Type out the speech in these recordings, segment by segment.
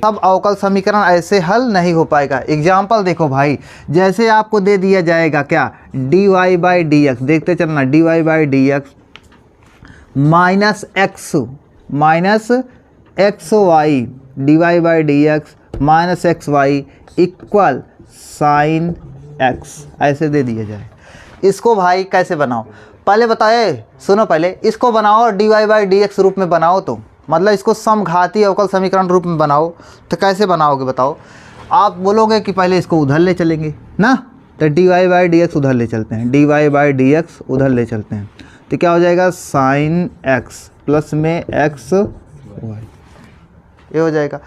सब अवकल समीकरण ऐसे हल नहीं हो पाएगा। एग्जाम्पल देखो भाई, जैसे आपको दे दिया जाएगा क्या, dy बाई डी एक्स, देखते चलना, dy by d x minus x y, d y by d x minus x y equal sine x, ऐसे दे दिया जाए। इसको भाई कैसे बनाओ, पहले बताए, सुनो पहले इसको बनाओ और d y by d x रूप में बनाओ, तो मतलब इसको समघाती अवकल समीकरण रूप में बनाओ। तो कैसे बनाओगे बताओ, आप बोलोगे कि पहले इसको उधर ले चलेंगे ना, तो d y by d x उधर ले चलते हैं, d y by d x उधर ले चलते हैं, तो क्या हो जाएगा साइन एक्स प्लस में एक्स वाई, ये हो जाएगा।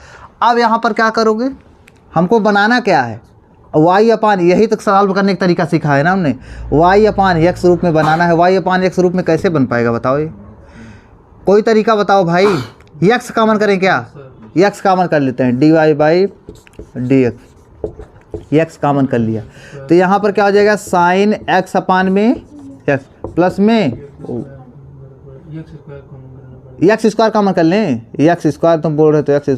अब यहाँ पर क्या करोगे, हमको बनाना क्या है, वाई अपान, यही तक सॉल्व करने का तरीका सीखा है ना हमने, वाई अपान एक्स रूप में बनाना है। वाई अपान एक्स रूप में कैसे बन पाएगा बताओ, ये कोई तरीका बताओ भाई। एक्स कॉमन करें क्या, एक्स कॉमन कर लेते हैं, d y by d x, x common कर लिया, तो यहाँ पर क्या हो जाएगा साइन एक्स अपान में एक्स प्लस में एक्स स्क्वायर कॉमन कर लें, एक्स स्क्वायर तुम बोल रहे तो एक्स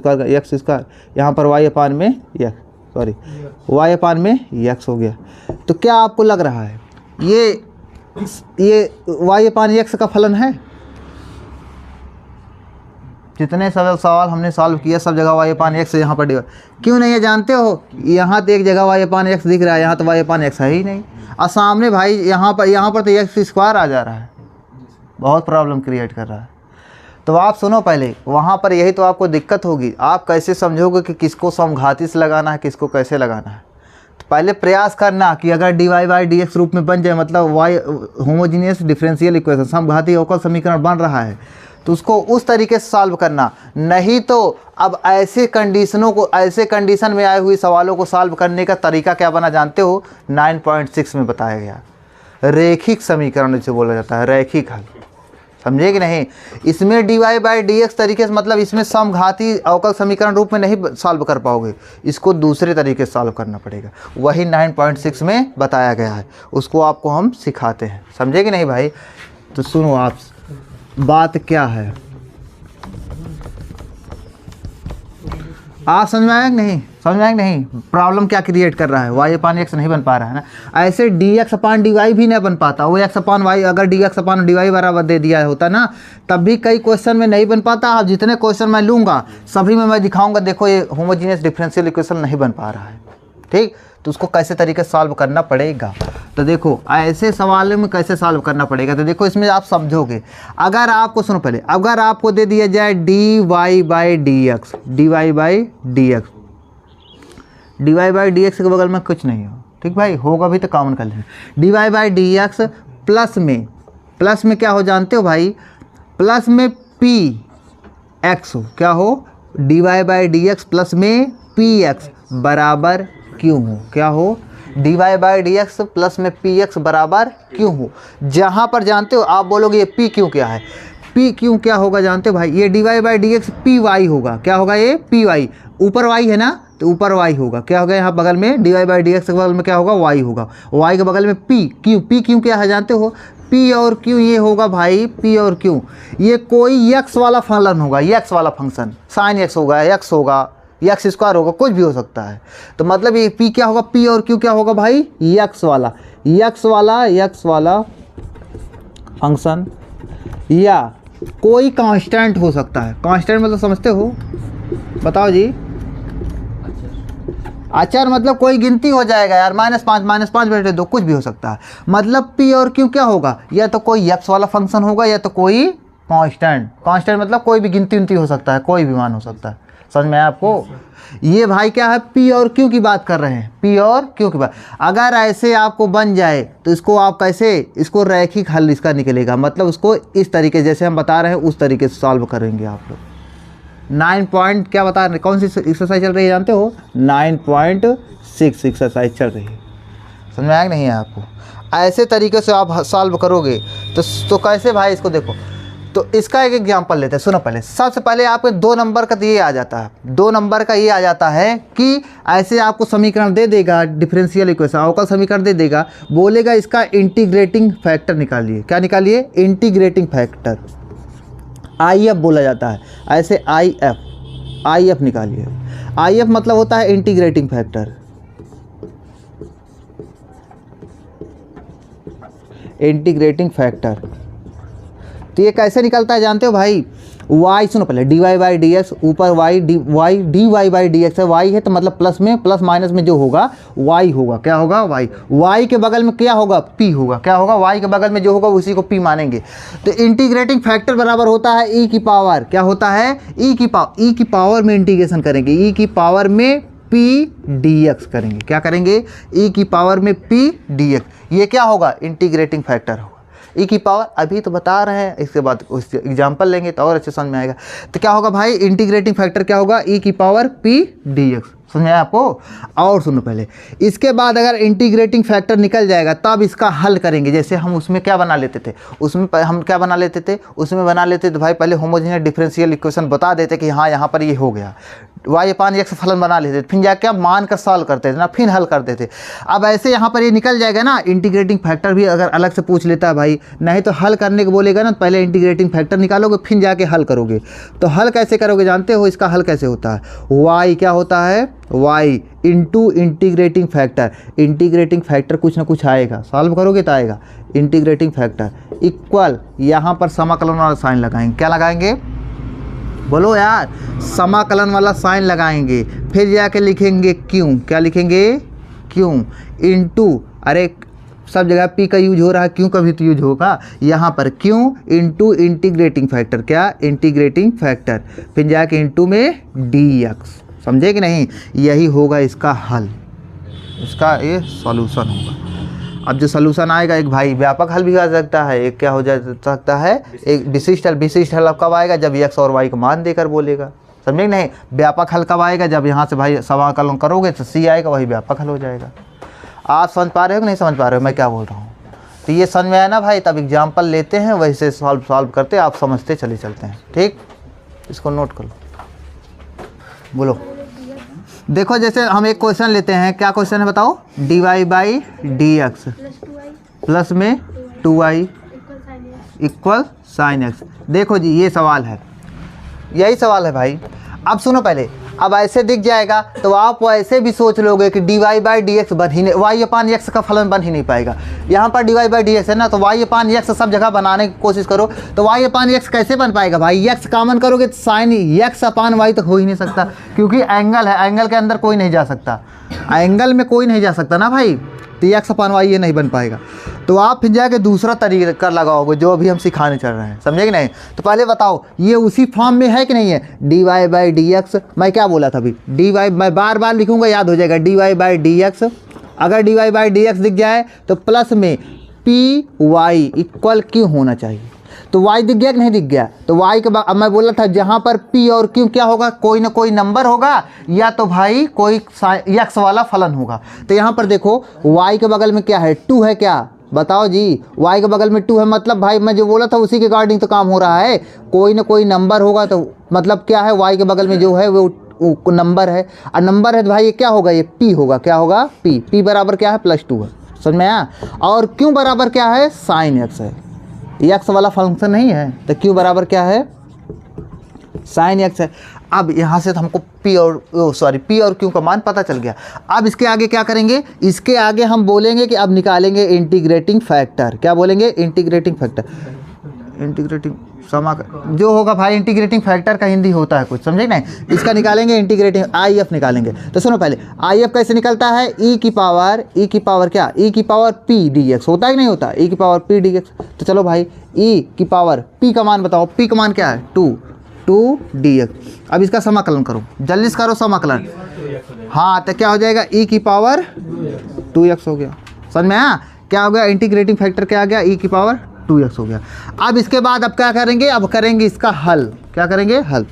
स्क्वायर, यहाँ पर वाई अपान में एक्स, सॉरी वाई अपान में एक्स हो गया। तो क्या आपको लग रहा है ये वाई अपान एक्स का फलन है? जितने सब सवाल हमने सॉल्व किया सब जगह वाई अपान एक्स, यहाँ पर क्यों नहीं है जानते हो, यहाँ तो एक जगह वाई अपान एक्स दिख रहा है, यहाँ तो वाई अपान एक्स है ही नहीं, और सामने भाई यहाँ पर तो एक्स स्क्वायर आ जा रहा है, बहुत प्रॉब्लम क्रिएट कर रहा है। तो आप सुनो पहले, वहाँ पर यही तो आपको दिक्कत होगी, आप कैसे समझोगे कि किसको समघाती से लगाना है, किसको कैसे लगाना है। तो पहले प्रयास करना कि अगर d y by d x रूप में बन जाए, मतलब वाई होमोजीनियस डिफरेंशियल इक्वेशन समघाती अवकल समीकरण बन रहा है, तो उसको उस तरीके से सॉल्व करना। नहीं तो अब ऐसे कंडीशन में आए हुए सवालों को सॉल्व करने का तरीका क्या बना जानते हो, 9.6 में बताया गया, रैखिक समीकरण जिसे बोला जाता है, रैखिक हल, समझे कि नहीं। इसमें d y by d x तरीके से, मतलब इसमें समघाती अवकल समीकरण रूप में नहीं सॉल्व कर पाओगे, इसको दूसरे तरीके से सॉल्व करना पड़ेगा, वही 9.6 में बताया गया है, उसको आपको हम सिखाते हैं, समझे कि नहीं भाई। तो सुनो आप, बात क्या है आप समझ में आया कि नहीं, समझ में आया कि नहीं, प्रॉब्लम क्या क्रिएट कर रहा है, वाई अपान एक्स नहीं बन पा रहा है ना, ऐसे डी एक्स अपान डी वाई भी नहीं बन पाता, वो एक्स अपान वाई, अगर डी एक्स अपान डी वाई बराबर दे दिया होता ना, तब भी कई क्वेश्चन में नहीं बन पाता। अब जितने क्वेश्चन मैं लूँगा सभी में मैं दिखाऊंगा, देखो ये होमोजीनियस डिफरेंशियल इक्वेशन नहीं बन पा रहा है, ठीक, तो उसको कैसे तरीके से सॉल्व करना पड़ेगा। तो देखो ऐसे सवालों में कैसे सॉल्व करना पड़ेगा, तो देखो इसमें आप समझोगे, अगर आपको सुनो पहले, अगर आपको दे दिया जाए d y by d x, d y by d x, d y by d x के बगल में कुछ नहीं हो, ठीक भाई, होगा भी तो कॉमन कर लेना, d y by d x plus में क्या हो जानते हो भाई, प्लस में पी एक्स हो, क्या हो, d y by d x plus में पी एक्स बराबर क्यों हो, क्या हो, d y by d x plus में पी एक्स बराबर क्यों हो। जहाँ पर जानते हो आप बोलोगे ये पी क्यों क्या है, पी क्यों क्या होगा जानते हो भाई, ये d y by d x P y होगा, क्या होगा, ये पी वाई, ऊपर वाई है ना, तो ऊपर वाई होगा, क्या होगा, यहाँ बगल में d y by d x के बगल में क्या होगा, वाई होगा, वाई के बगल में पी क्यों क्या है जानते हो, पी और क्यों ये होगा भाई, पी और क्यों, ये कोई एक्स वाला फलन होगा, एक्स वाला फंक्शन, साइन एक्स होगा, एक्स होगा, एक्स स्क्वायर होगा, कुछ भी हो सकता है। तो मतलब ये पी क्या होगा, पी और क्यू क्या होगा भाई, एक्स वाला फंक्शन, या कोई कांस्टेंट हो सकता है। कांस्टेंट मतलब समझते हो, बताओ जी, अचर मतलब कोई गिनती हो जाएगा यार, -5 बटे 2 कुछ भी हो सकता है। मतलब पी और क्यू क्या होगा, या तो कोई एक्स वाला फंक्शन होगा या तो कोई कांस्टेंट मतलब कोई भी गिनती हो सकता है, कोई भी मान हो सकता है, समझ में आया आपको। ये भाई क्या है, पी और क्यू की बात कर रहे हैं, पी और क्यू की बात। अगर ऐसे आपको बन जाए तो इसको आप कैसे, इसको रैखिक हल इसका निकलेगा, मतलब उसको इस तरीके जैसे हम बता रहे हैं उस तरीके से सॉल्व करेंगे आप लोग। 9 पॉइंट क्या बता रहे हैं, कौन सी एक्सरसाइज चल रही है जानते हो, 9.6 एक्सरसाइज चल रही है, समझ में आया नहीं है आपको। ऐसे तरीके से आप सॉल्व करोगे तो कैसे भाई, इसको देखो, तो इसका एक एग्जांपल लेते हैं, सुनो पहले। सबसे पहले आपके 2 नंबर का ये आ जाता है, 2 नंबर का ये आ जाता है कि ऐसे आपको समीकरण दे देगा, डिफरेंशियल इक्वेशन अवकल समीकरण दे देगा, बोलेगा इसका इंटीग्रेटिंग फैक्टर निकालिए। क्या निकालिए, इंटीग्रेटिंग फैक्टर, IF बोला जाता है, ऐसे IF आई एफ निकालिए। आई एफ मतलब होता है इंटीग्रेटिंग फैक्टर, इंटीग्रेटिंग फैक्टर। तो ये कैसे निकलता है जानते हो भाई, y, सुनो पहले dy बाई डी एक्स, ऊपर y dy by d x है, y है तो मतलब प्लस में प्लस माइनस में जो होगा y होगा, क्या होगा y, y के बगल में क्या होगा p होगा, क्या होगा y के बगल में जो होगा उसी को p मानेंगे। तो इंटीग्रेटिंग फैक्टर बराबर होता है e की पावर, क्या होता है e की पावर में इंटीग्रेशन करेंगे, e की पावर में p dx करेंगे, क्या करेंगे e की पावर में p dx, ये क्या होगा इंटीग्रेटिंग फैक्टर होगा। ई की पावर अभी तो बता रहे हैं, इसके बाद उस एग्जाम्पल लेंगे तो और अच्छे समझ में आएगा। तो क्या होगा भाई इंटीग्रेटिंग फैक्टर क्या होगा ई की पावर p dx, समझ में आया आपको। और सुनो पहले, इसके बाद अगर इंटीग्रेटिंग फैक्टर निकल जाएगा तब इसका हल करेंगे। जैसे हम उसमें क्या बना लेते थे, उसमें हम क्या बना लेते थे, उसमें बना लेते थे भाई पहले होमोजेनियस डिफरेंशियल इक्वेशन बता देते कि हाँ यहाँ पर ये हो गया, y अपान x फलन बना लेते थे, फिर जाके क्या मान कर सॉल्व करते थे ना, फिर हल करते थे। अब ऐसे यहाँ पर ये निकल जाएगा ना, इंटीग्रेटिंग फैक्टर भी अगर अलग से पूछ लेता है भाई, नहीं तो हल करने को बोलेगा ना, पहले इंटीग्रेटिंग फैक्टर निकालोगे फिर जाके हल करोगे। तो हल कैसे करोगे जानते हो, इसका हल कैसे होता है, y क्या होता है y into integrating factor, integrating factor कुछ ना कुछ आएगा, सॉल्व करोगे तो आएगा इंटीग्रेटिंग फैक्टर इक्वल, यहाँ पर समाकलन वाला साइन लगाएंगे, क्या लगाएंगे बोलो यार, समाकलन वाला साइन लगाएंगे, फिर जाके लिखेंगे क्यों, क्या लिखेंगे क्यों इंटू, अरे सब जगह p का यूज हो रहा है, क्यों का भी तो यूज होगा, यहाँ पर क्यों इंटू इंटीग्रेटिंग फैक्टर, क्या इंटीग्रेटिंग फैक्टर, फिर जाके इंटू में dx, समझे कि नहीं, यही होगा इसका हल, इसका ये सॉल्यूशन होगा। अब जो सॉल्यूशन आएगा एक भाई व्यापक हल भी आ सकता है, एक क्या हो जा सकता है एक विशिष्ट हल। विशिष्ट हल अब कब आएगा, जब x और y का मान देकर बोलेगा, समझे नहीं। व्यापक हल कब आएगा, जब यहाँ से भाई समाकलन करोगे तो c आएगा, वही व्यापक हल हो जाएगा। आप समझ पा रहे हो कि नहीं समझ पा रहे हो मैं क्या बोल रहा हूँ। तो ये समझ में आया ना भाई, तब एग्जाम्पल लेते हैं वैसे सॉल्व करते, आप समझते चले चलते हैं, ठीक। इसको नोट कर लो, बोलो। देखो जैसे हम एक क्वेश्चन लेते हैं, क्या क्वेश्चन है बताओ, dy by d x plus में 2y इक्वल साइन एक्स। देखो जी ये सवाल है, यही सवाल है भाई। अब सुनो पहले, अब ऐसे दिख जाएगा तो आप ऐसे भी सोच लोगे कि dy बाई डी एक्स बन ही नहीं, y अपान एक्स का फलन बन ही नहीं पाएगा। यहाँ पर dy बाई डी एक्स है ना, तो y अपान एक्स सब जगह बनाने की कोशिश करो, तो y अपान एक्स कैसे बन पाएगा भाई, x कॉमन करोगे तो साइन x अपान y तो हो ही नहीं सकता, क्योंकि एंगल है, एंगल के अंदर कोई नहीं जा सकता, एंगल में कोई नहीं जा सकता ना भाई, तो x अपान y ये नहीं बन पाएगा। तो आप फिर जाके दूसरा तरीका लगाओगे जो अभी हम सिखाने चल रहे हैं, समझे कि नहीं। तो पहले बताओ ये उसी फॉर्म में है कि नहीं है, dy बाई डी एक्स, मैं क्या बोला था अभी, dy मैं बार बार लिखूंगा याद हो जाएगा, dy बाई डी एक्स, अगर dy बाई डी एक्स दिख जाए तो प्लस में पी वाई इक्वल क्यों होना चाहिए। तो y दिख गया कि नहीं दिख गया, तो y के बाद अब मैं बोला था जहाँ पर p और q क्या होगा, कोई ना कोई नंबर होगा या तो भाई कोई x वाला फलन होगा। तो यहाँ पर देखो y के बगल में क्या है 2 है, क्या बताओ जी, y के बगल में 2 है, मतलब भाई मैं जो बोला था उसी के अकॉर्डिंग तो काम हो रहा है, कोई ना कोई नंबर होगा, तो मतलब क्या है y के बगल में जो है वो नंबर है, और नंबर है तो भाई ये क्या होगा, ये p होगा, क्या होगा p बराबर क्या है +2 है, समझ में आया। और q बराबर क्या है साइन x है, x वाला फंक्शन नहीं है, तो q बराबर क्या है साइन x है। अब यहाँ से तो हमको p और q का मान पता चल गया। अब इसके आगे क्या करेंगे, इसके आगे हम बोलेंगे कि अब निकालेंगे इंटीग्रेटिंग फैक्टर, क्या बोलेंगे इंटीग्रेटिंग फैक्टर, इंटीग्रेटिंग जो होगा भाई, इंटीग्रेटिंग फैक्टर का हिंदी होता है कुछ, समझे नहीं, इसका निकालेंगे इंटीग्रेटिंग IF निकालेंगे। तो सुनो पहले IF कैसे निकलता है, e की पावर क्या, e की पावर p dx होता है कि नहीं होता, e की पावर p dx। तो चलो भाई e की पावर p का मान बताओ, p का मान क्या है 2 dx। अब इसका समाकलन करो, जल्दी से करो समाकलन, हाँ तो क्या हो जाएगा e की पावर 2x हो गया, समझ में आया, क्या हो गया इंटीग्रेटिंग फैक्टर क्या आ गया e की पावर 2x हो गया। अब इसके बाद अब क्या करेंगे, अब करेंगे इसका हल, क्या करेंगे हल।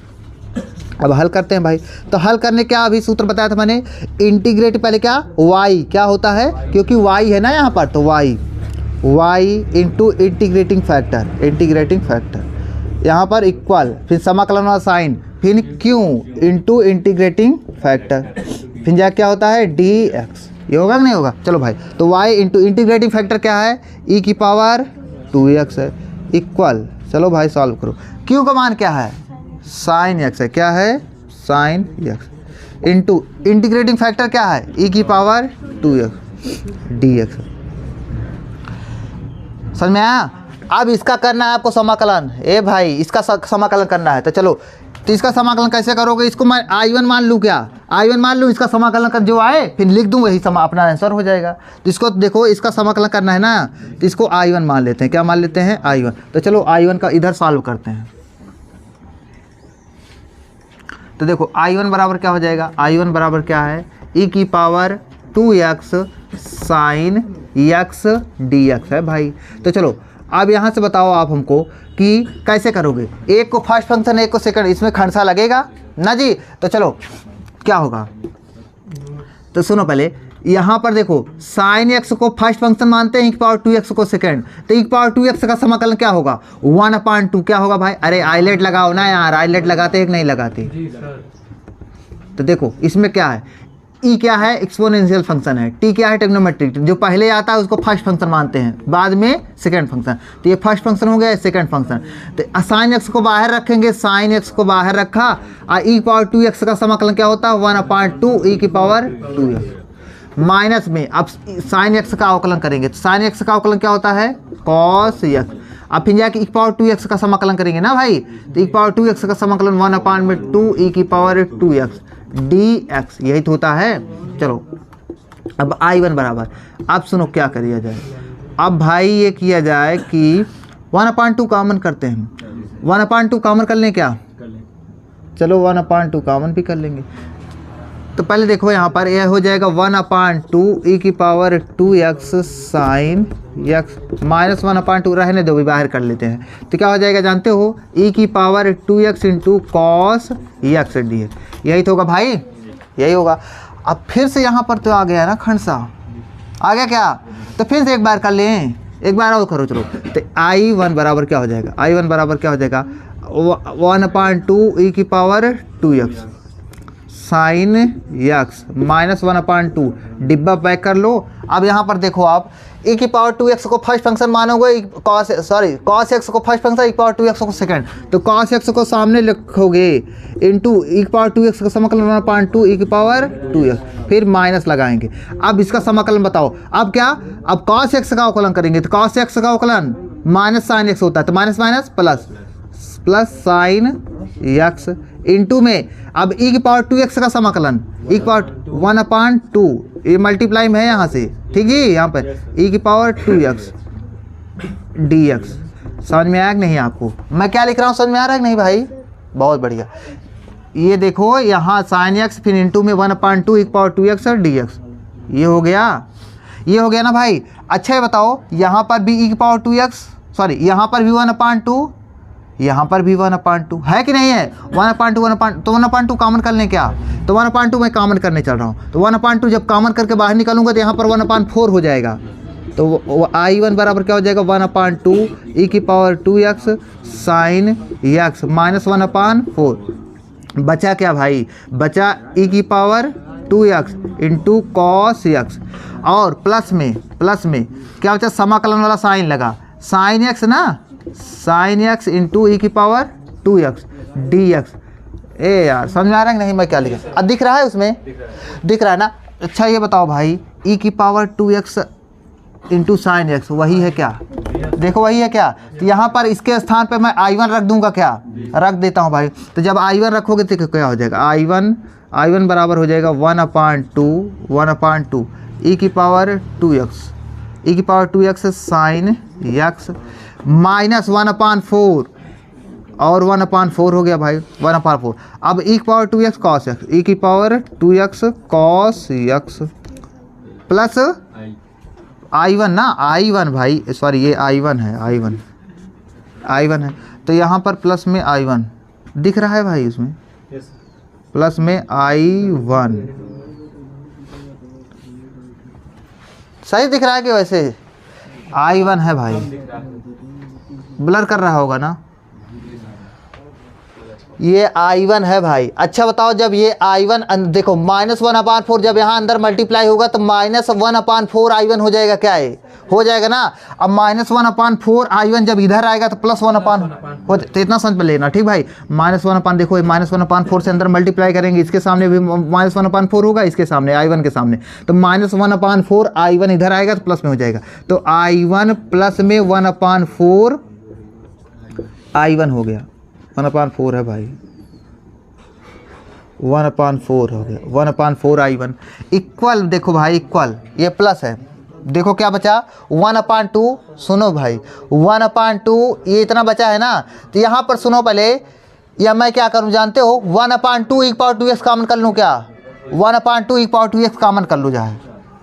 अब हल करते हैं भाई, तो हल करने क्या अभी सूत्र बताया था मैंने, इंटीग्रेट पहले क्या y क्या होता है, क्योंकि y है ना यहाँ पर, तो y इंटू इंटीग्रेटिंग फैक्टर यहाँ पर इक्वल, फिर समाकलन वाला साइन, फिर q इंटू इंटीग्रेटिंग फैक्टर, फिर जा क्या होता है dx, ये होगा कि नहीं होगा। चलो भाई तो y इंटू इंटीग्रेटिंग फैक्टर क्या है e की पावर 2x है इक्वल, चलो भाई सॉल्व करो, q का मान क्या है साइन x है, क्या है sine x into integrating factor क्या है ई की पावर 2x dx। समझ में आया? अब इसका करना है आपको समाकलन। ए भाई इसका समाकलन करना है, तो चलो, तो इसका समाकलन कैसे करोगे? इसको मैं I1 मान लूँ क्या? I1 मान लूँ, इसका समाकलन कर जो आए फिर लिख दूँ, वही अपना आंसर हो जाएगा। तो इसको देखो, इसका समाकलन करना है ना, तो इसको I1 मान लेते हैं। क्या मान लेते हैं? I1। तो चलो I1 का इधर सॉल्व करते हैं। तो देखो I1 बराबर क्या हो जाएगा? I1 बराबर क्या है? ई की power 2x sign x dx है भाई। तो चलो अब यहाँ से बताओ आप हमको कि कैसे करोगे? एक को फर्स्ट फंक्शन, एक को सेकंड, इसमें खंडसा लगेगा ना जी। तो चलो क्या होगा, तो सुनो पहले, यहाँ पर देखो साइन एक्स को फर्स्ट फंक्शन मानते हैं, ई की पावर 2x को सेकंड, तो ई की पावर 2x का समाकलन क्या होगा? 1/2 क्या होगा भाई? अरे आइलेट लगाओ ना यार, आइलेट लगाते हैं कि नहीं लगाते? तो देखो इसमें क्या है, ई क्या है? एक्सपोनेंशियल फंक्शन है, टी क्या है? ट्रिग्नोमेट्रिक। जो पहले आता है उसको फर्स्ट फंक्शन मानते हैं, बाद में सेकंड फंक्शन। तो ये फर्स्ट फंक्शन हो गया, सेकंड फंक्शन। तो साइन एक्स को बाहर रखेंगे, साइन एक्स को बाहर रखा, और ई पावर 2x का समाकलन क्या होता है? 1/2 ई की पावर 2x माइनस में, अब साइन एक्स का अवकलन करेंगे, तो साइन एक्स का अवकलन क्या होता है? Cos x. अब फिर जाके ई की पावर 2x का समाकलन करेंगे ना भाई, तो ई की पावर 2x का समाकलन 1/2 ई की पावर 2x dx, यही तो होता है। चलो अब I1 बराबर, अब सुनो क्या करिए जाए। अब भाई ये किया जाए कि 1/2 कॉमन करते हैं। 1/2 कॉमन कर लें क्या? चलो 1/2 कॉमन भी कर लेंगे। तो पहले देखो यहाँ पर यह हो जाएगा 1/2 ई की power 2x sign x minus 1/2 रहने दो, भी बाहर कर लेते हैं। तो क्या हो जाएगा जानते हो? ई की power 2x into cos x dx, यही तो होगा भाई, यही होगा। अब फिर से यहाँ पर तो आ गया ना खंडसा, आ गया क्या? तो फिर से एक बार कर लें, एक बार और करो। चलो तो I1 बराबर क्या हो जाएगा? I1 बराबर क्या हो जाएगा? 1/2 ई की power 2x sign x minus 1/2, डिब्बा पैक कर लो। अब यहाँ पर देखो आप, ई की पावर 2x को फर्स्ट फंक्शन मानोगे, कॉस x को फर्स्ट फंक्शन, ई की पावर 2x को सेकंड, तो कॉस x को सामने लिखोगे इंटू ई की पावर 2x का समाकलन 1/2 ई की पावर 2x, फिर माइनस लगाएंगे। अब इसका समाकलन बताओ। अब क्या? अब कॉस x का अवकलन करेंगे, तो कॉस x का अवकलन माइनस साइन x होता है, तो minus minus plus, plus sign x into में, अब ई की पावर 2x का समाकलन, ई की पावर 1/2, ये मल्टीप्लाई में है यहाँ से, ठीक है? यहाँ पर ई की पावर 2x dx। समझ में आया कि नहीं आपको? मैं क्या लिख रहा हूँ, समझ में आ रहा है कि नहीं भाई? बहुत बढ़िया। ये देखो यहाँ साइन x फिर इंटू में 1/2 ई की पावर 2x और dx, ये हो गया, ये हो गया ना भाई। अच्छा ये बताओ, यहाँ पर भी ई की पावर 2x, सॉरी यहाँ पर भी 1/2, यहाँ पर भी 1/2 है कि नहीं है? 1/2 तो 1/2 कॉमन कर लें क्या? तो 1/2 मैं कॉमन करने चल रहा हूँ, तो 1/2 जब कॉमन करके बाहर निकालूंगा तो यहाँ पर 1/4 हो जाएगा। तो I1 बराबर क्या हो जाएगा? 1/2 ई की power 2x sign x minus 1/4। बचा क्या भाई? बचा ई की power 2x into cos x, और प्लस में क्या बचा? समाकलन वाला साइन लगा, साइन x ना, साइन x इंटू ई की पावर 2x dx। ए यार समझ में आ रहा है कि नहीं मैं क्या लिखा? अब दिख रहा है उसमें, दिख रहा है ना? अच्छा ये बताओ भाई, ई की power 2x into sine x वही है क्या? देखो वही है क्या? तो यहाँ पर इसके स्थान पे मैं I1 रख दूंगा, क्या रख देता हूँ भाई। तो जब I1 रखोगे तो क्या हो जाएगा? I1 बराबर हो जाएगा 1/2 ई की पावर 2x, ई की power 2x sign x minus 1/4, और 1/4 हो गया भाई, 1/4। अब ई की पावर 2x कॉस x, ई की power 2x cos x plus I1 ना, I1 भाई, सॉरी ये I1 है, I1 है। तो यहाँ पर प्लस में I1 दिख रहा है भाई, इसमें प्लस में I1 सही दिख रहा है कि वैसे? I1 है भाई, ब्लर कर रहा होगा ना? ये I1 है भाई। अच्छा बताओ, जब ये I1 देखो -1/4 जब यहाँ अंदर मल्टीप्लाई होगा तो -1/4 I1 हो जाएगा, क्या है, हो जाएगा ना। अब -1/4 I1 जब इधर आएगा तो +1 हो, तो इतना समझ में लेना, ठीक भाई। -1 देखो -1/4 से अंदर मल्टीप्लाई करेंगे, इसके सामने भी -1/4 होगा, इसके सामने I1 के सामने, तो -1/4 I1 इधर आएगा तो प्लस में हो जाएगा। तो I1 प्लस में 1/4 I1 हो गया, 1/4 है भाई, 1/4 हो गया, 1/4 I1 इक्वल, देखो भाई इक्वल, ये प्लस है, देखो क्या बचा 1/2। सुनो भाई 1/2 ये इतना बचा है ना, तो यहाँ पर सुनो पहले, या मैं क्या करूँ जानते हो, 1/2 e⁻²x कॉमन कर लूँ क्या, 1/2 e⁻²x कॉमन कर लूँ, चाहे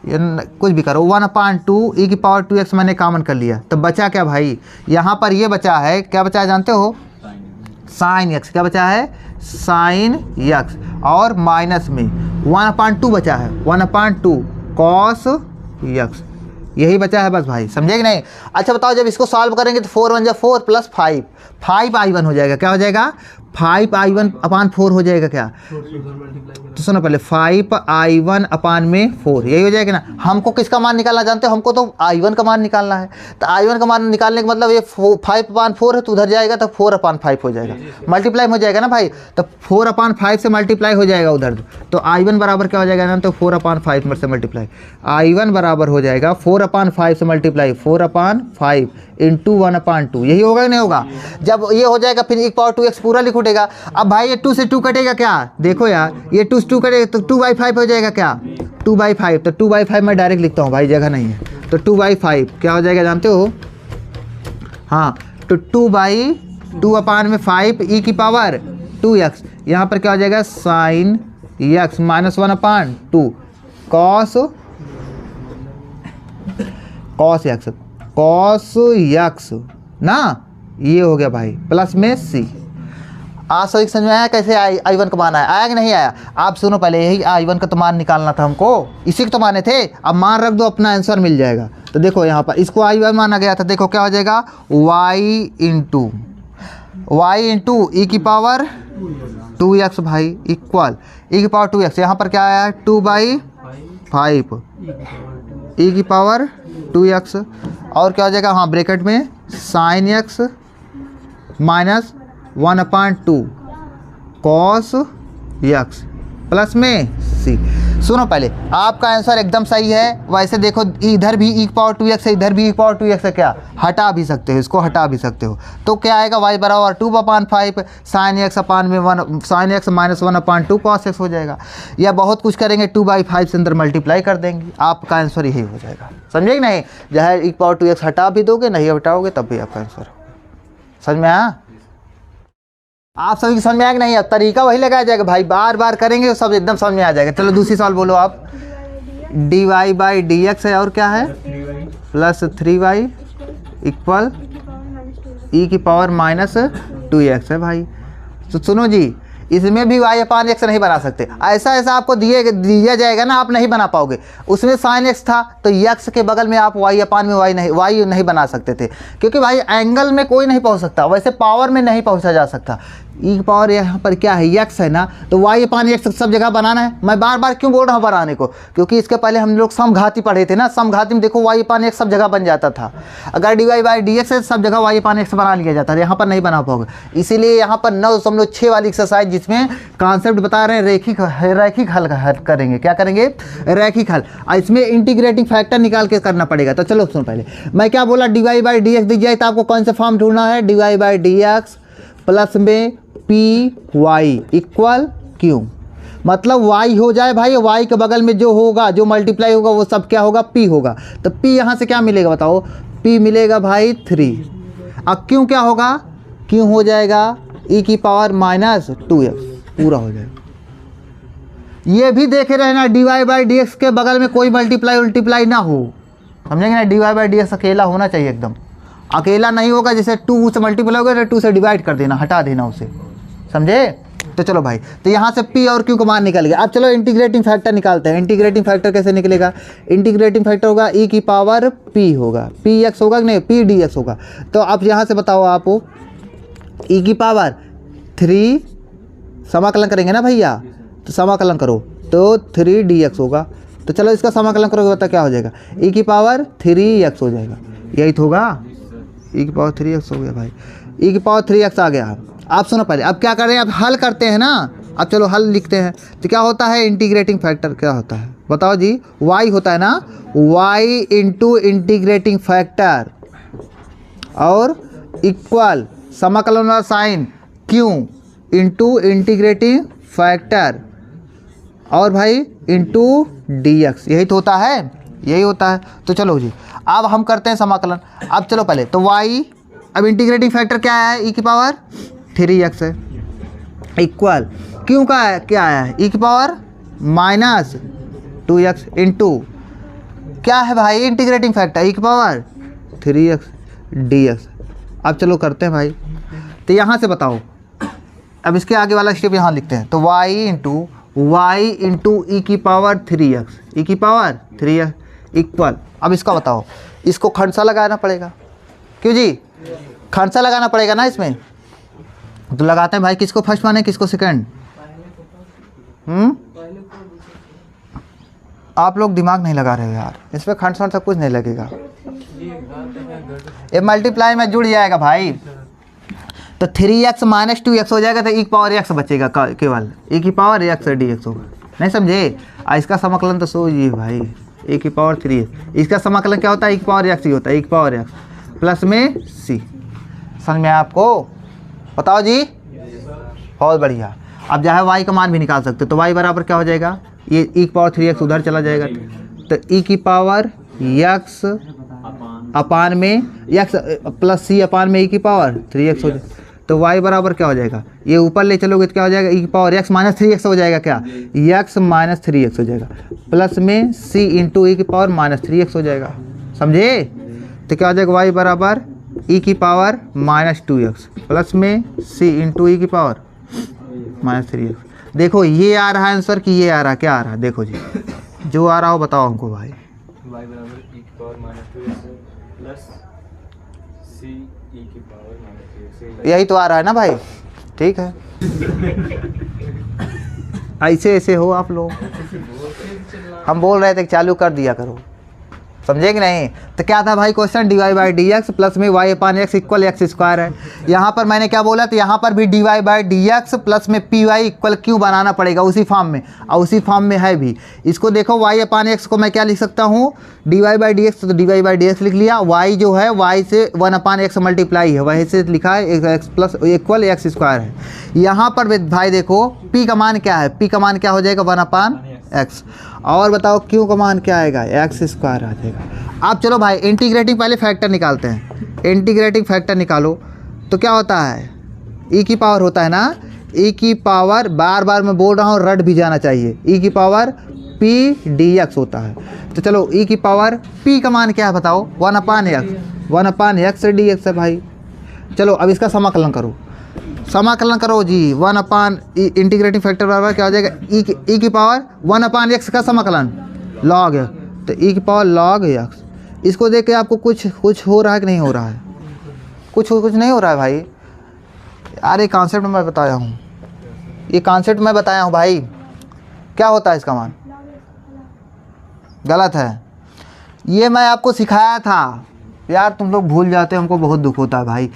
ये कुछ भी करो, 1/2 e⁻²x मैंने कॉमन कर लिया, तो बचा क्या भाई, यहाँ पर ये बचा है, क्या बचा है जानते हो, साइन x, क्या बचा है, साइन x, और माइनस में 1/2 बचा है, 1/2 कॉस x, यही बचा है बस भाई, समझे कि नहीं। अच्छा बताओ, जब इसको सॉल्व करेंगे तो 4 × 1 = 4 + 5 I1 हो जाएगा, क्या हो जाएगा, 5I1/4 हो जाएगा क्या, तो सुनो पहले 5I1/4 यही हो जाएगा ना। हमको किसका मान निकालना जानते हो, हमको तो I1 का मान निकालना है, तो I1 का मान निकालने का मतलब ये 5/4 है तो उधर जाएगा तो 4/5 हो जाएगा, मल्टीप्लाई हो जाएगा ना भाई, तो 4/5 से मल्टीप्लाई हो जाएगा उधर, तो I1 बराबर क्या हो जाएगा ना, तो 4/5 में से मल्टीप्लाई, I1 बराबर हो जाएगा 4/5 से मल्टीप्लाई 4/5 × 1/2, यही होगा कि नहीं होगा। जब ये हो जाएगा फिर e⁻²x पूरा लिख उठेगा। अब भाई ये 2 से 2 कटेगा क्या, देखो यार ये 2 से 2 कटेगा तो 2/5 हो जाएगा क्या, 2/5, तो 2/5 मैं डायरेक्ट लिखता हूँ भाई, जगह नहीं है, तो 2/5 क्या हो जाएगा जानते हो, हाँ, तो 2/2/5 e⁻²x, यहाँ पर क्या हो जाएगा, साइन x -1/2 कॉस x ना, ये हो गया भाई, प्लस में c। आज सभी समझ में आया कैसे I1 का मान आया कि नहीं आया। आप सुनो पहले, यही I1 का तो मान निकालना था हमको, इसी के तो माने थे, अब मान रख दो, अपना आंसर मिल जाएगा। तो देखो यहाँ पर इसको I1 माना गया था, देखो क्या हो जाएगा, y × e⁻²x भाई इक्वल e⁻²x, यहाँ पर क्या आया है 2/5 e⁻²x, और क्या हो जाएगा, हाँ ब्रैकेट में sine x minus 1/2 cos x plus में c। सुनो पहले, आपका आंसर एकदम सही है। वैसे देखो इधर भी e⁻²x है, इधर भी e⁻²x है, क्या हटा भी सकते हो, इसको हटा भी सकते हो, तो क्या आएगा y बराबर 2/5 sine x minus 1/2 cos x हो जाएगा। या बहुत कुछ करेंगे, 2/5 से अंदर मल्टीप्लाई कर देंगे, आपका आंसर यही हो जाएगा, समझे कि नहीं। चाहे e⁻²x हटा भी दोगे, नहीं हटाओगे तब भी आपका आंसर समझ में आया। आप सभी की समझ में आया कि नहीं, अब तरीका वही लगाया जाएगा भाई, बार बार करेंगे तो सब एकदम समझ में आ जाएगा। चलो दूसरी सवाल बोलो आप, dy/dx है और क्या है, +3y इक्वल e⁻−2x है भाई। तो सुनो जी, इसमें भी y/x नहीं बना सकते, ऐसा आपको दिया जाएगा ना, आप नहीं बना पाओगे। उसमें साइन x था तो x के बगल में आप y नहीं बना सकते थे, क्योंकि भाई एंगल में कोई नहीं पहुंच सकता, वैसे पावर में नहीं पहुंचा जा सकता। ई पावर यहाँ पर क्या है, x है ना, तो y/x सब जगह बनाना है। मैं बार बार क्यों बोल रहा हूँ बनाने को, क्योंकि इसके पहले हम लोग समघाती पढ़े थे ना, समघाती में देखो y/x सब जगह बन जाता था। अगर dy/dx है सब जगह y/x बना लिया जाता है, यहाँ पर नहीं बना पाओगे। इसीलिए यहाँ पर 9.6 वाली एक्सरसाइज जिसमें कॉन्सेप्ट बता रहे हैं रैखिक हल करेंगे, क्या करेंगे, रैखिक हल। इसमें इंटीग्रेटिंग फैक्टर निकाल के करना पड़ेगा। तो चलो सुनो पहले, मैं क्या बोला, dy/dx दी जाए तो आपको कौन सा फॉर्म ढूंढना है, dy/dx प्लस में py इक्वल q, मतलब y हो जाए भाई, y के बगल में जो होगा, जो मल्टीप्लाई होगा वो सब क्या होगा, p होगा। तो p यहाँ से क्या मिलेगा बताओ, p मिलेगा भाई 3। अब q क्या होगा, q हो जाएगा e⁻−2x पूरा हो जाएगा। ये भी देखे रहना dy/dx के बगल में कोई मल्टीप्लाई ना हो, समझेंगे ना। dy/dx अकेला होना चाहिए, एकदम अकेला नहीं होगा। जैसे 2 से मल्टीप्लाई होगा तो 2 से डिवाइड कर देना, हटा देना उसे, समझे। तो चलो भाई, तो यहाँ से p और q का मान निकल गया। अब चलो इंटीग्रेटिंग फैक्टर निकालते हैं। इंटीग्रेटिंग फैक्टर कैसे निकलेगा, इंटीग्रेटिंग फैक्टर होगा e⁻p होगा, px होगा कि नहीं, p dx होगा। तो आप यहाँ से बताओ, आप e⁻3 समाकलन करेंगे ना भैया, तो समाकलन करो तो 3dx होगा। तो चलो इसका समाकलन करोगे बता क्या हो जाएगा, e की पावर 3x हो जाएगा, यही तो होगा, e की पावर 3x हो गया भाई, e की पावर 3x आ गया। आप सुनो पहले, अब क्या कर रहे हैं, अब हल करते हैं ना। अब चलो हल लिखते हैं। तो क्या होता है इंटीग्रेटिंग फैक्टर, क्या होता है बताओ जी, y होता है ना, y इंटू इंटीग्रेटिंग फैक्टर और इक्वल समाकलन वाला sine q into integrating factor और भाई इंटू dx, यही तो होता है, यही होता है। तो चलो जी अब हम करते हैं समाकलन। अब चलो पहले तो y, अब इंटीग्रेटिंग फैक्टर क्या है, e की पावर 3x है, इक्वल क्यों का है, क्या है, e की पावर माइनस 2x इंटू क्या है भाई इंटीग्रेटिंग फैक्टर, e की पावर 3x dx। अब चलो करते हैं भाई, तो यहाँ से बताओ, अब इसके आगे वाला स्टेप यहाँ लिखते हैं। तो y इंटू ई की पावर 3x, ई की पावर 3x इक्वल, अब इसका बताओ, इसको खंडसा लगाना पड़ेगा, क्यों जी, खंडसा लगाना पड़ेगा ना इसमें। तो लगाते हैं भाई, किसको फर्स्ट माने किसको सेकंड, आप लोग दिमाग नहीं लगा रहे हो यार, इसमें खंडसा सब कुछ नहीं लगेगा, ये मल्टीप्लाई में जुड़ जाएगा भाई। तो 3x माइनस 2x हो जाएगा, तो e की पावर x बचेगा केवल, e की पावर x dx होगा, नहीं समझे। इसका समाकलन तो सोचिए भाई, e की पावर 3x, इसका समाकलन क्या होता है, e की पावर x ही होता है, e की पावर x प्लस में c, समझ में आपको, बताओ जी, बहुत बढ़िया। अब जो है y का मान भी निकाल सकते, तो y बराबर क्या हो जाएगा, ये e की पावर 3x उधर चला जाएगा, तो e की पावर x अपान में x प्लस c अपान में e की पावर 3x हो जाएगा। तो y बराबर क्या हो जाएगा, ये ऊपर ले चलोगे तो क्या हो जाएगा, e की पावर x माइनस 3x हो जाएगा, क्या x माइनस 3x हो जाएगा, प्लस में c इंटू ई की पावर माइनस 3x हो जाएगा, समझे। तो क्या हो जाएगा, y बराबर e की पावर माइनस 2x प्लस में c इंटू ई की पावर माइनस 3x। देखो ये आ रहा है आंसर कि ये आ रहा है, क्या आ रहा है, देखो जी, जो आ रहा हो बताओ हमको भाई, y बराबर e की power minus 2x plus c e की पावर माइनस 3x, यही तो आ रहा है ना भाई, ठीक है। ऐसे ऐसे हो आप लोग, हम बोल रहे थे कि चालू कर दिया करो, समझे कि नहीं। तो क्या था भाई question, dy by d x plus में y अपान एक्स इक्वल एक्स स्क्वायर है। यहाँ पर मैंने क्या बोला, तो यहाँ पर भी dy by d x plus में पी वाई इक्वल क्यों बनाना पड़ेगा उसी फॉर्म में, और उसी फॉर्म में है भी। इसको देखो y अपान एक्स को मैं क्या लिख सकता हूँ, dy बाई डी एक्स, तो dy बाई डी एक्स लिख लिया, y जो है y से 1 अपान एक्स मल्टीप्लाई है, वही से लिखा है x plus equal x square है। यहाँ पर भाई देखो p का मान क्या है, p का मान क्या हो जाएगा 1 अपान एक्स, और बताओ q का मान क्या आएगा, एक्स स्क्वायर आ जाएगा। अब चलो भाई इंटीग्रेटिंग पहले फैक्टर निकालते हैं, इंटीग्रेटिंग फैक्टर निकालो तो क्या होता है, e की पावर होता है ना, e की पावर, बार बार मैं बोल रहा हूँ रट भी जाना चाहिए, e की पावर p dx होता है। तो चलो e की पावर p का मान क्या है बताओ, 1 अपान एक्स dx है भाई। चलो अब इसका समाकलन करो, समाकलन करो जी, 1 अपान इंटीग्रेटिंग फैक्टर बराबर क्या हो जाएगा, e की पावर 1 अपान एक्स का समाकलन लॉग है, तो e की पावर लॉग एक्स। इसको देख के आपको कुछ हो रहा है कि नहीं हो रहा है, कुछ नहीं हो रहा है भाई यार, ये कॉन्सेप्ट मैं बताया हूँ, ये कॉन्सेप्ट मैं बताया हूँ भाई, क्या होता है इसका मान, गलत है, ये मैं आपको सिखाया था यार, तुम लोग भूल जाते हो, हमको बहुत दुख होता है भाई।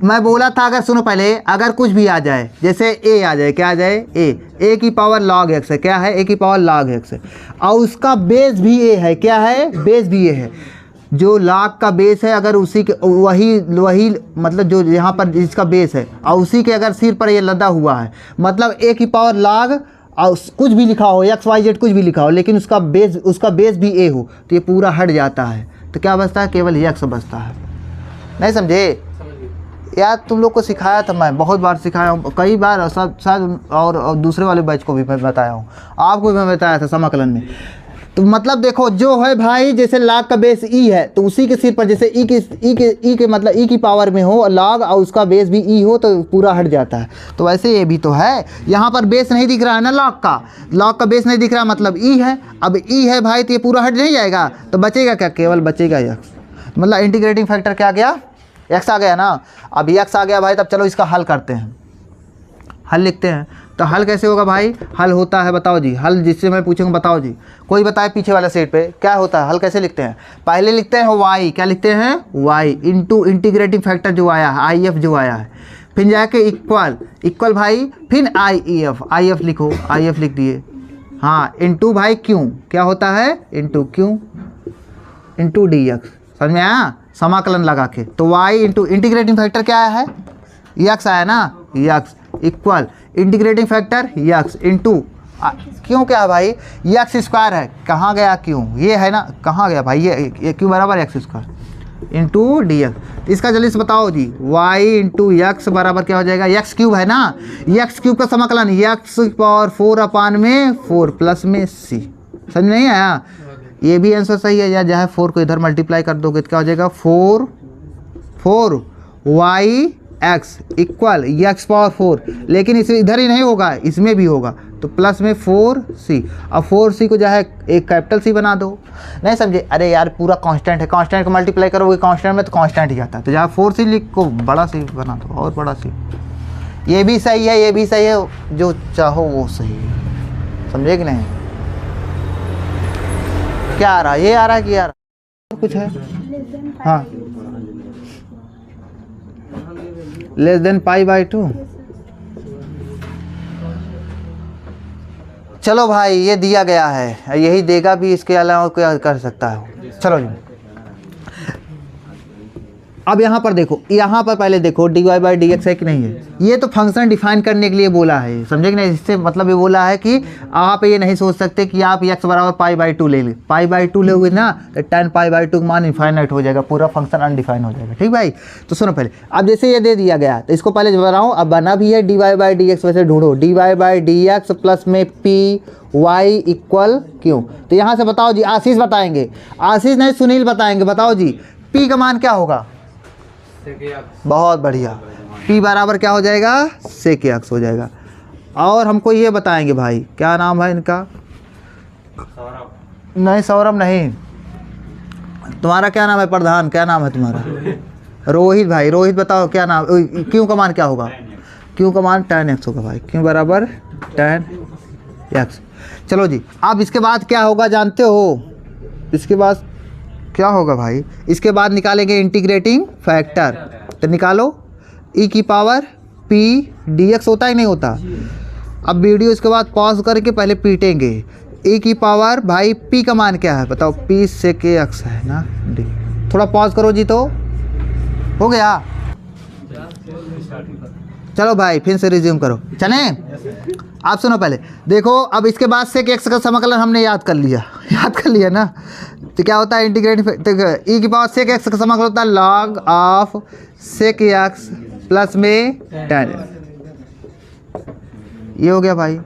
मैं बोला था अगर सुनो पहले, अगर कुछ भी आ जाए, जैसे a आ जाए, क्या आ जाए, a की पावर log x है, क्या है, a की पावर log x है, और उसका बेस भी a है, क्या है, बेस भी a है, जो log का बेस है, अगर उसी के वही मतलब जो यहाँ पर जिसका बेस है, और उसी के अगर सिर पर ये लदा हुआ है, मतलब a की पावर log, और कुछ भी लिखा हो x y z कुछ भी लिखा हो, लेकिन उसका बेस भी a हो, तो ये पूरा हट जाता है, तो क्या बचता है, केवल x बचता है, नहीं समझे यार। तुम लोग को सिखाया था, मैं बहुत बार सिखाया हूँ, कई बार, और शायद और दूसरे वाले बैच को भी मैं बताया हूँ, आपको भी मैं बताया था समाकलन में। तो मतलब देखो जो है भाई, जैसे log का बेस e है, तो उसी के सिर पर जैसे e के मतलब e की पावर में हो log, और उसका बेस भी e हो, तो पूरा हट जाता है। तो वैसे ये भी तो है, यहाँ पर बेस नहीं दिख रहा है ना, log का बेस नहीं दिख रहा, मतलब e है, अब e है भाई, तो ये पूरा हट नहीं जाएगा, तो बचेगा क्या, केवल बचेगा x, मतलब इंटीग्रेटिंग फैक्टर क्या आ गया, x आ गया ना। अब x आ गया भाई, तब चलो इसका हल करते हैं, हल लिखते हैं। तो हल कैसे होगा भाई? हल होता है, बताओ जी, हल जिससे मैं पूछूंगा बताओ जी, कोई बताए पीछे वाला सेट पे क्या होता है? हल कैसे लिखते हैं? पहले लिखते हैं वाई, क्या लिखते हैं? वाई इंटू इंटीग्रेटिंग फैक्टर जो आया है, आई एफ जो आया है, फिर जाके इक्वल, इक्वल भाई, फिर आई एफ, आई एफ लिखो, आई एफ लिख दिए, हाँ, इंटू भाई क्यों, क्या होता है? इंटू क्यों, इंटू डी एक्स, समझ में आया? समाकलन लगा के, तो वाई इंटू इंटीग्रेटिंग फैक्टर क्या आया है? यक्स आया ना, x equal integrating factor x into क्यों, क्या है भाई? यक्स स्क्वायर है, कहाँ गया क्यों, ये है ना, कहाँ गया भाई? ये क्यों बराबर x square into D x. इसका जल्दी से बताओ जी, वाई इंटू यक्स बराबर क्या हो जाएगा? यक्स क्यूब है ना, यक्स क्यूब का समाकलन यक्स पावर 4 अपान में 4 प्लस में सी। समझ नहीं आया? ये भी आंसर सही है यार, चाहे 4 को इधर मल्टीप्लाई कर दोगे तो क्या हो जाएगा? 4 y x equal x power 4, लेकिन इसे इधर ही नहीं होगा, इसमें भी होगा, तो प्लस में 4c। अब 4c को जो है एक कैपिटल सी बना दो। नहीं समझे? अरे यार पूरा कांस्टेंट है, कांस्टेंट को मल्टीप्लाई करोगे कांस्टेंट में तो कांस्टेंट ही आता है, तो जहाँ 4c लिख को बड़ा सी बना दो, और बड़ा सी। ये भी सही है, ये भी सही है, जो चाहो वो सही है, समझे कि नहीं? क्या आ रहा है? ये आ रहा है कि यार कुछ है? हाँ, लेस देन पाई बाई 2। चलो भाई, ये दिया गया है, यही देगा भी, इसके अलावा क्या कर सकता है? चलो जी, अब यहाँ पर देखो, यहाँ पर पहले देखो d y by d x है कि नहीं है? ये तो फंक्शन डिफाइन करने के लिए बोला है, समझे कि नहीं? इससे मतलब ये बोला है कि आप ये नहीं सोच सकते कि आप एक्स बराबर पाई बाई 2 ले लें, पाई बाई 2 लोगे ना तो tan पाई बाई 2 का मान इनफाइनाइट हो जाएगा, पूरा फंक्शन अनडिफाइन हो जाएगा। ठीक भाई, तो सुनो पहले, अब जैसे ये दे दिया गया तो इसको पहले बता रहा हूँ, अब बना भी है d y by d x, वैसे ढूंढो d y by d x plus में पी वाई इक्वल क्यों। तो यहाँ से बताओ जी, आशीष बताएंगे, आशीष नहीं सुनील बताएंगे, बताओ जी पी का मान क्या होगा? बहुत बढ़िया, P बराबर क्या हो जाएगा? सेक एक्स हो जाएगा। और हमको ये बताएंगे भाई, क्या नाम है इनका? नहीं सौरभ नहीं, तुम्हारा क्या नाम है? प्रधान, क्या नाम है तुम्हारा? रोहित भाई, रोहित बताओ क्या नाम? क्यों का मान क्या होगा? क्यों का मान tan x होगा भाई, क्यों बराबर tan x। चलो जी, अब इसके बाद क्या होगा जानते हो? इसके बाद क्या होगा भाई? इसके बाद निकालेंगे इंटीग्रेटिंग फैक्टर, तो निकालो e की पावर p dx होता ही नहीं होता। अब वीडियो इसके बाद पॉज करके पहले पीटेंगे, e की पावर भाई p का मान क्या है बताओ? p से के x है ना d। थोड़ा पॉज करो जी, तो हो गया। चलो भाई फिर से रिज्यूम करो, चलें? आप सुनो पहले, देखो अब इसके बाद से एक्स का समाकलन हमने याद कर लिया ना, तो क्या होता है? इंटीग्रेटिंग ई की पावर सेक एक्स का समाकलन होता है log of sec x plus में tan एक्स। ये हो गया भाई,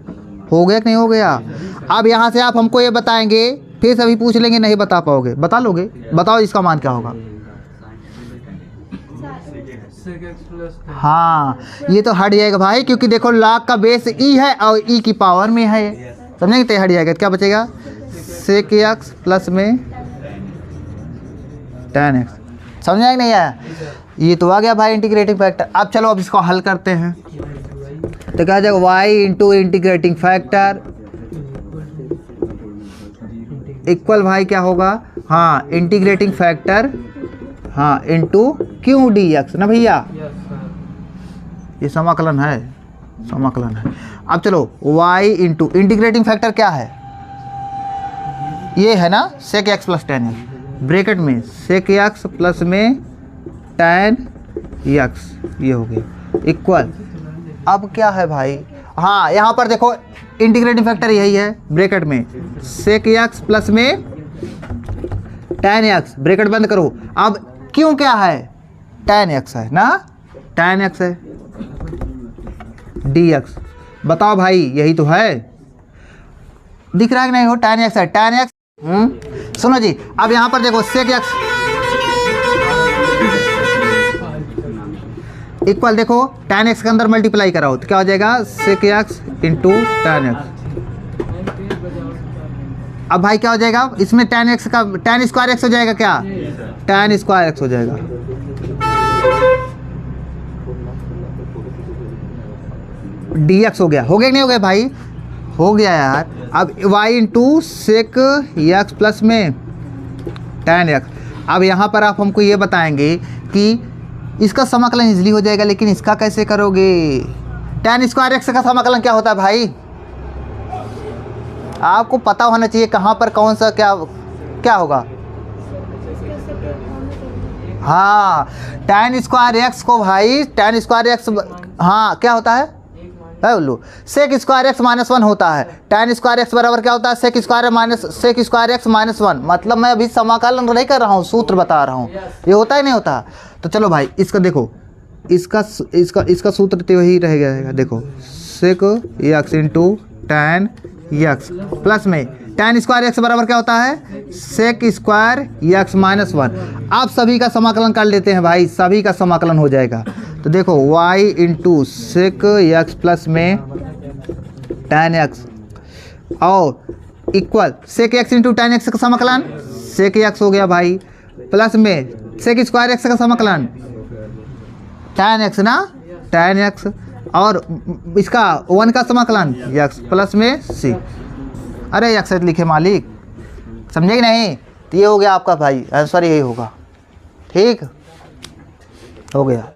हो गया कि नहीं हो गया? अब यहाँ से आप हमको ये बताएंगे, फिर सभी पूछ लेंगे नहीं बता पाओगे, बता लोगे? बताओ इसका मान क्या होगा? हाँ, ये तो हट जाएगा भाई, क्योंकि देखो लॉग का बेस ई है और ई की पावर में है, समझेंगे? तो हट जाएगा, क्या बचेगा? सेक एक्स प्लस में tan एक्स। समझ आया कि नहीं आया? ये तो आ गया भाई इंटीग्रेटिंग फैक्टर। अब चलो अब इसको हल करते हैं, तो क्या हो जाएगा? Y into integrating factor equal भाई क्या होगा? हाँ, इंटीग्रेटिंग फैक्टर, हाँ, इंटू क्यों डी एक्स ना भैया, ये समाकलन है, समाकलन है। अब चलो y इंटू इंटीग्रेटिंग फैक्टर क्या है? ये है ना sec x plus tan x, bracket में सेक एक्स प्लस में tan एक्स, ये हो गया इक्वल। अब क्या है भाई? हाँ, यहाँ पर देखो इंटीग्रेटिंग फैक्टर यही है, ब्रैकेट में सेक एक्स प्लस में tan एक्स, ब्रैकेट बंद करो। अब क्यों क्या है? tan एक्स है ना, tan एक्स है dx। बताओ भाई, यही तो है, दिख रहा है कि नहीं? हो tan एक्स है, tan एक्स। सुनो जी, अब यहाँ पर देखो सेक एक्स इक्वल, देखो tan एक्स के अंदर मल्टीप्लाई कराओ तो क्या हो जाएगा? Sec x into tan x. अब भाई क्या हो जाएगा इसमें? tan एक्स का tan स्क्वायर एक्स हो जाएगा, क्या tan स्क्वायर एक्स हो जाएगा। डी एक्स हो गया कि नहीं हो गया भाई? हो गया यार। अब y into sec x plus में tan एक्स। अब यहाँ पर आप हमको ये बताएंगे कि इसका समाकलन इजली हो जाएगा, लेकिन इसका कैसे करोगे? tan स्क्वायर एक्स का समाकलन क्या होता है भाई? आपको पता होना चाहिए कहाँ पर कौन सा क्या होगा। हाँ, tan स्क्वायर एक्स को भाई, tan स्क्वायर एक्स, हाँ क्या होता है बोलो, सेक स्क्वायर एक्स माइनस 1 होता है। tan स्क्वायर एक्स बराबर क्या होता है? Sec square x minus 1। मतलब मैं अभी समाकलन नहीं कर रहा हूँ, सूत्र बता रहा हूँ। ये होता ही नहीं होता। तो चलो भाई इसका देखो, इसका सूत्र तो वही रह जाएगा। देखो sec x into tan x plus में tan स्क्वायर एक्स बराबर क्या होता है? Sec square x minus 1। आप सभी का समाकलन कर लेते हैं भाई, सभी का समाकलन हो जाएगा। तो देखो y into sec x plus में tan एक्स और equal sec x into tan x का समाकलन सेक एक्स हो गया भाई, प्लस में सेक स्क्वायर एक्स का समाकलन tan एक्स ना, tan एक्स, और इसका 1 का समाकलन एक्स प्लस में सी। अरे एक्स लिखे मालिक, समझे कि नहीं? तो ये हो गया आपका भाई आंसर, यही होगा। ठीक हो गया।